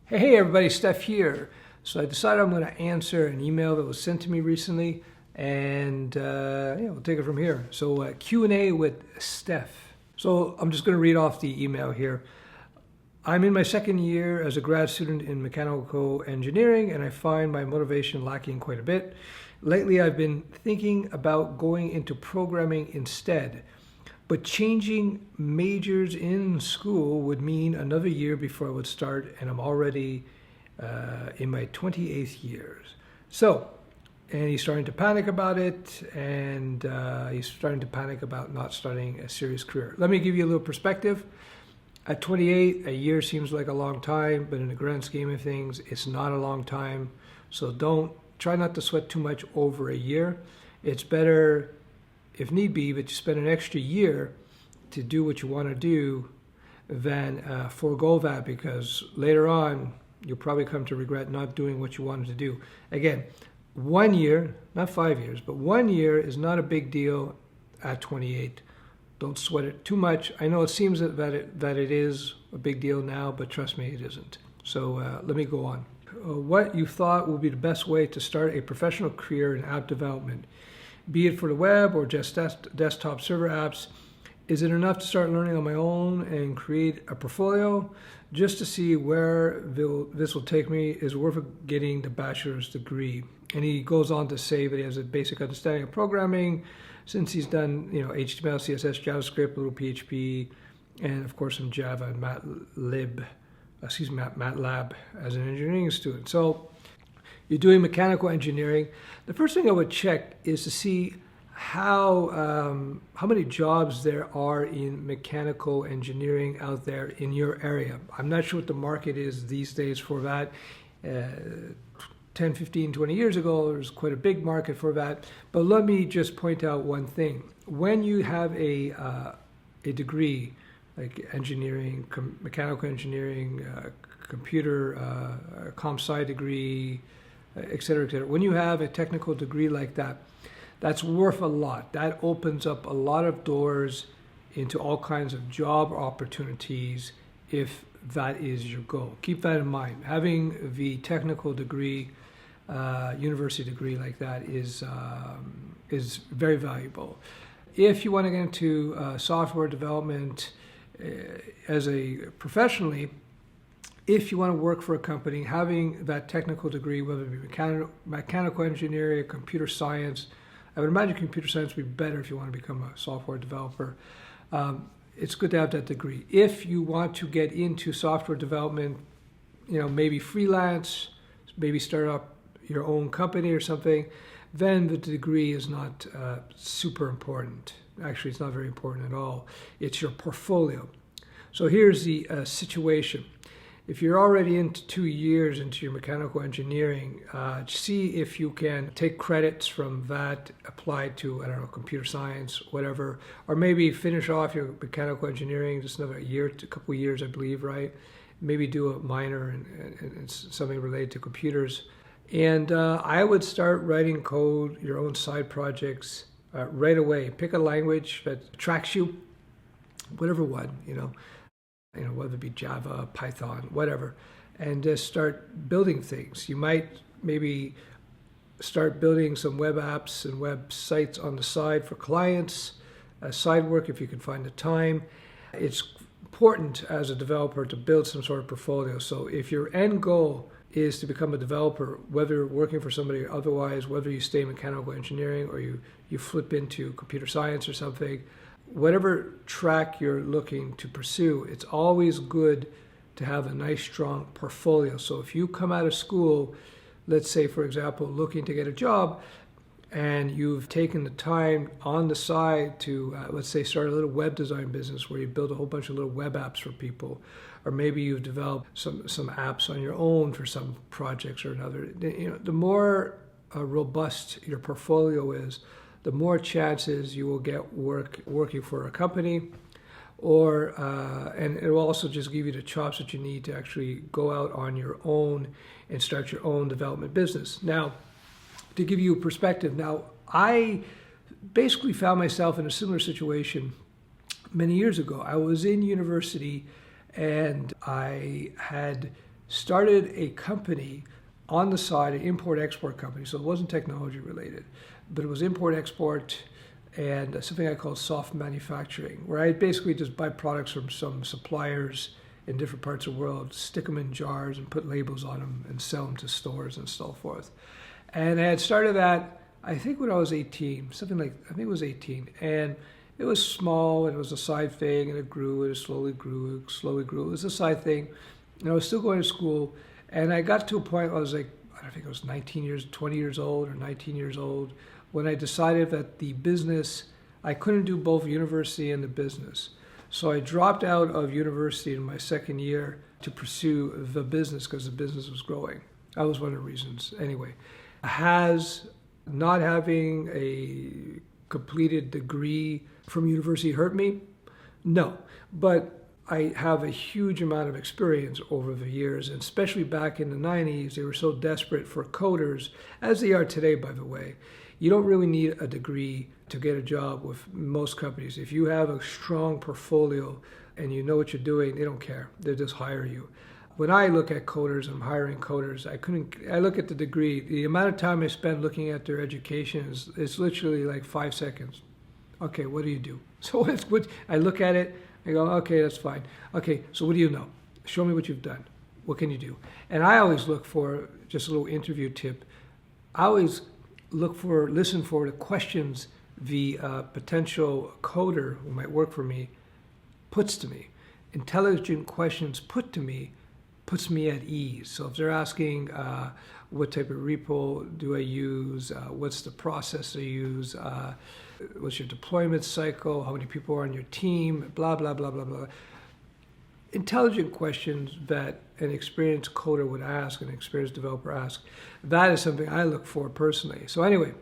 Hey everybody, Steph here. So I decided I'm going to answer an email that was sent to me recently, and we'll take it from here. So Q&A with Steph. So I'm just going to read off the email here. I'm in my second year as a grad student in mechanical engineering, and I find my motivation lacking quite a bit. Lately, I've been thinking about going into programming instead. But changing majors in school would mean another year before I would start, and I'm already in my 28th years. And he's starting to panic about it, and he's starting to panic about not starting a serious career. Let me give you a little perspective. At 28, a year seems like a long time, but in the grand scheme of things, it's not a long time. So try not to sweat too much over a year. It's better, if need be, but you spend an extra year to do what you want to do than forego that, because later on you'll probably come to regret not doing what you wanted to do. Again, 1 year, not 5 years, but 1 year is not a big deal at 28. Don't sweat it too much. I know it seems that it is a big deal now, but trust me, it isn't. So let me go on. What you thought would be the best way to start a professional career in app development, be it for the web or just desktop server apps? Is it enough to start learning on my own and create a portfolio? Just to see where this will take me, is worth getting the bachelor's degree. And he goes on to say that he has a basic understanding of programming, since he's done HTML, CSS, JavaScript, a little PHP, and of course some Java and MATLAB as an engineering student. So you're doing mechanical engineering. The first thing I would check is to see how many jobs there are in mechanical engineering out there in your area. I'm not sure what the market is these days for that. 10, 15, 20 years ago, there was quite a big market for that. But let me just point out one thing. When you have a degree like engineering, mechanical engineering, computer, comp sci degree, et cetera, et cetera. When you have a technical degree like that, that's worth a lot. That opens up a lot of doors into all kinds of job opportunities if that is your goal. Keep that in mind. Having the technical degree, university degree like that is very valuable. If you want to get into software development professionally, if you want to work for a company, having that technical degree, whether it be mechanical engineering, computer science, I would imagine computer science would be better if you want to become a software developer. It's good to have that degree. If you want to get into software development, maybe freelance, maybe start up your own company or something, then the degree is not super important. Actually, it's not very important at all. It's your portfolio. So here's the situation. If you're already into 2 years into your mechanical engineering, see if you can take credits from that applied to, computer science, whatever, or maybe finish off your mechanical engineering just another year, a couple of years, I believe, right? Maybe do a minor and something related to computers. And I would start writing code, your own side projects right away. Pick a language that attracts you, whatever one, whether it be Java, Python, whatever, and just start building things. You might maybe start building some web apps and websites on the side for clients, side work if you can find the time. It's important as a developer to build some sort of portfolio. So if your end goal is to become a developer, whether working for somebody or otherwise, whether you stay in mechanical engineering or you flip into computer science or something, whatever track you're looking to pursue, it's always good to have a nice, strong portfolio. So if you come out of school, let's say, for example, looking to get a job, and you've taken the time on the side to, let's say, start a little web design business where you build a whole bunch of little web apps for people, or maybe you've developed some apps on your own for some projects or another. The more robust your portfolio is, the more chances you will get working for a company, and it will also just give you the chops that you need to actually go out on your own and start your own development business. Now, to give you a perspective, I basically found myself in a similar situation many years ago. I was in university and I had started a company on the side, an import-export company. So it wasn't technology related, but it was import-export and something I call soft manufacturing, where I basically just buy products from some suppliers in different parts of the world, stick them in jars and put labels on them and sell them to stores and so forth. And I had started that, I think when I was 18, something like, I think it was 18. And it was small and it was a side thing and it grew and it slowly grew, it slowly grew. It was a side thing. And I was still going to school. And I got to a point where I was like, I think I was 20 years old or 19 years old, when I decided that the business, I couldn't do both university and the business. So I dropped out of university in my second year to pursue the business because the business was growing. That was one of the reasons. Anyway, has not having a completed degree from university hurt me? No, but I have a huge amount of experience over the years, and especially back in the 90s, they were so desperate for coders, as they are today, by the way. You don't really need a degree to get a job with most companies. If you have a strong portfolio and you know what you're doing, they don't care. They'll just hire you. When I look at coders, I'm hiring coders. I look at the degree. The amount of time I spend looking at their education is literally like 5 seconds. Okay, what do you do? So I look at it, I go, okay, that's fine. Okay, so what do you know? Show me what you've done. What can you do? And I always look for, just a little interview tip, I always listen for the questions the potential coder who might work for me puts to me. Intelligent questions put to me puts me at ease. So if they're asking what type of repo do I use, what's the process I use, what's your deployment cycle, how many people are on your team, blah, blah, blah, blah, blah. Intelligent questions that an experienced coder would ask, an experienced developer ask, that is something I look for personally. So anyway,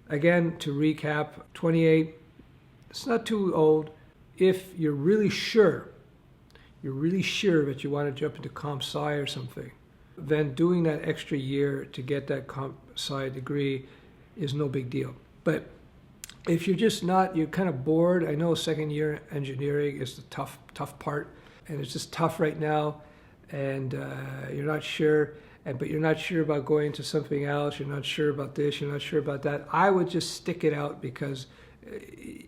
again, to recap, 28, it's not too old. If you're really sure that you want to jump into comp sci or something, then doing that extra year to get that comp sci degree is no big deal. But if you're just not, you're kind of bored. I know second year engineering is the tough part, and it's just tough right now, and you're not sure, but you're not sure about going to something else, you're not sure about this, you're not sure about that. I would just stick it out because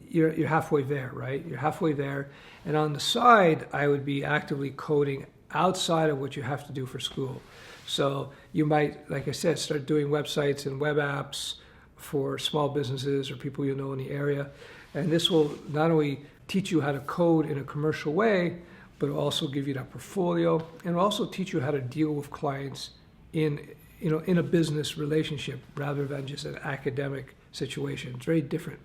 you're halfway there, right? You're halfway there. And on the side, I would be actively coding outside of what you have to do for school. So you might, like I said, start doing websites and web apps for small businesses or people you know in the area. And this will not only teach you how to code in a commercial way, but it'll also give you that portfolio, and it'll also teach you how to deal with clients in a business relationship rather than just an academic situation. It's very different.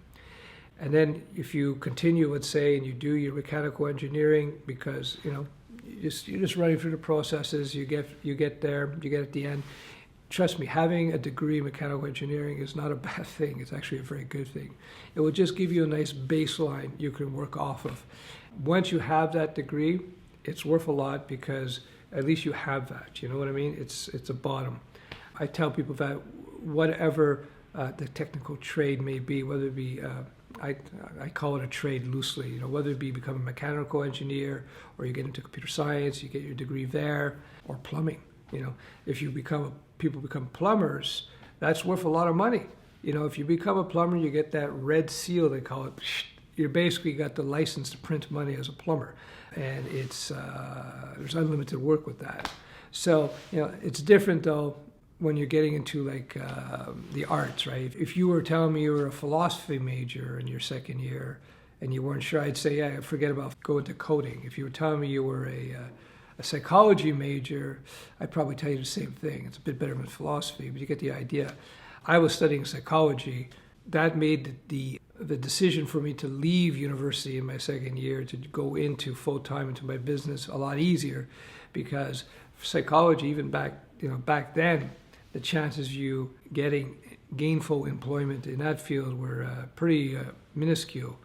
And then if you continue, let's say, and you do your mechanical engineering, because you're just running through the processes, you get there, you get at the end. Trust me, having a degree in mechanical engineering is not a bad thing. It's actually a very good thing. It will just give you a nice baseline you can work off of. Once you have that degree, it's worth a lot because at least you have that. You know what I mean? It's a bottom. I tell people that whatever the technical trade may be, whether it be I call it a trade loosely, whether it be become a mechanical engineer or you get into computer science, you get your degree there, or plumbing. If people become plumbers, that's worth a lot of money. If you become a plumber, you get that red seal, they call it. You basically got the license to print money as a plumber, and it's there's unlimited work with that. So it's different though when you're getting into like the arts, right? If you were telling me you were a philosophy major in your second year and you weren't sure, I'd say, yeah, forget about going to coding. If you were telling me you were a psychology major, I'd probably tell you the same thing. It's a bit better than philosophy, but you get the idea. I was studying psychology. That made the decision for me to leave university in my second year to go into full-time into my business a lot easier, because psychology, even back then, the chances of you getting gainful employment in that field were pretty minuscule.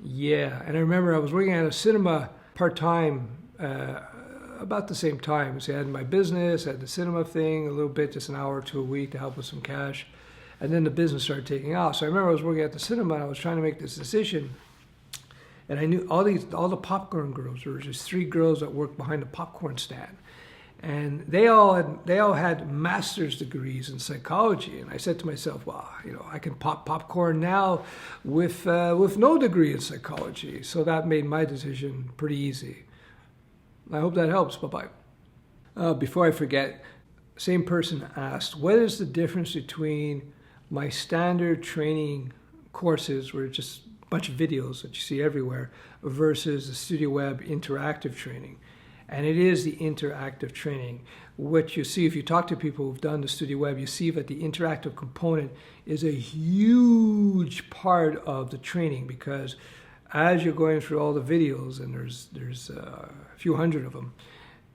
Yeah, and I remember I was working at a cinema part-time about the same time. So I had my business, I had the cinema thing, a little bit, just an hour or two a week to help with some cash. And then the business started taking off. So I remember I was working at the cinema and I was trying to make this decision. And I knew all the popcorn girls. There were just 3 girls that worked behind the popcorn stand. And they all had master's degrees in psychology. And I said to myself, well, I can pop popcorn now with no degree in psychology. So that made my decision pretty easy. I hope that helps. Bye-bye. Before I forget, same person asked, what is the difference between my standard training courses, where it's just a bunch of videos that you see everywhere, versus the StudioWeb interactive training? And it is the interactive training. What you see if you talk to people who've done the StudioWeb, you see that the interactive component is a huge part of the training, because as you're going through all the videos, and there's a few hundred of them,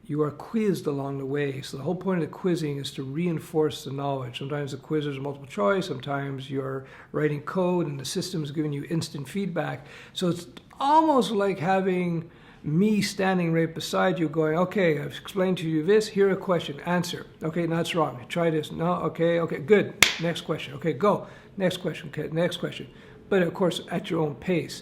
you are quizzed along the way. So the whole point of the quizzing is to reinforce the knowledge. Sometimes the quizzes are multiple choice, sometimes you're writing code and the system's giving you instant feedback. So it's almost like having me standing right beside you going, okay, I've explained to you this, here a question, answer. Okay, no, that's wrong. Try this. No, okay, good. Next question. Okay, go. Next question. Okay, next question. But of course, at your own pace.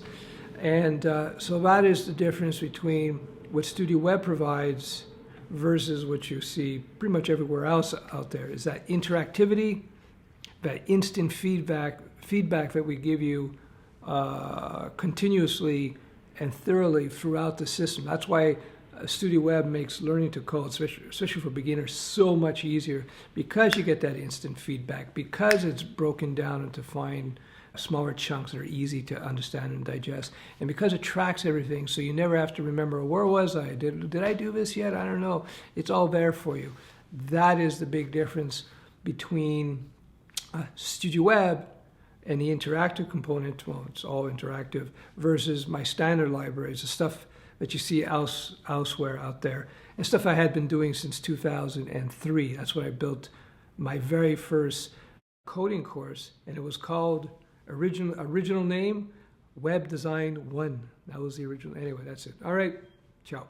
And so that is the difference between what StudioWeb provides versus what you see pretty much everywhere else out there, is that interactivity, that instant feedback that we give you continuously and thoroughly throughout the system. That's why StudioWeb makes learning to code, especially for beginners, so much easier, because you get that instant feedback, because it's broken down into fine, smaller chunks that are easy to understand and digest, and because it tracks everything, so you never have to remember, where was I? Did I do this yet? I don't know. It's all there for you. That is the big difference between StudioWeb and the interactive component. Well, it's all interactive, versus my standard libraries, the stuff that you see elsewhere out there, and stuff I had been doing since 2003. That's when I built my very first coding course, and it was called original name, Web Design 1. That was the original. Anyway, that's it. All right, ciao.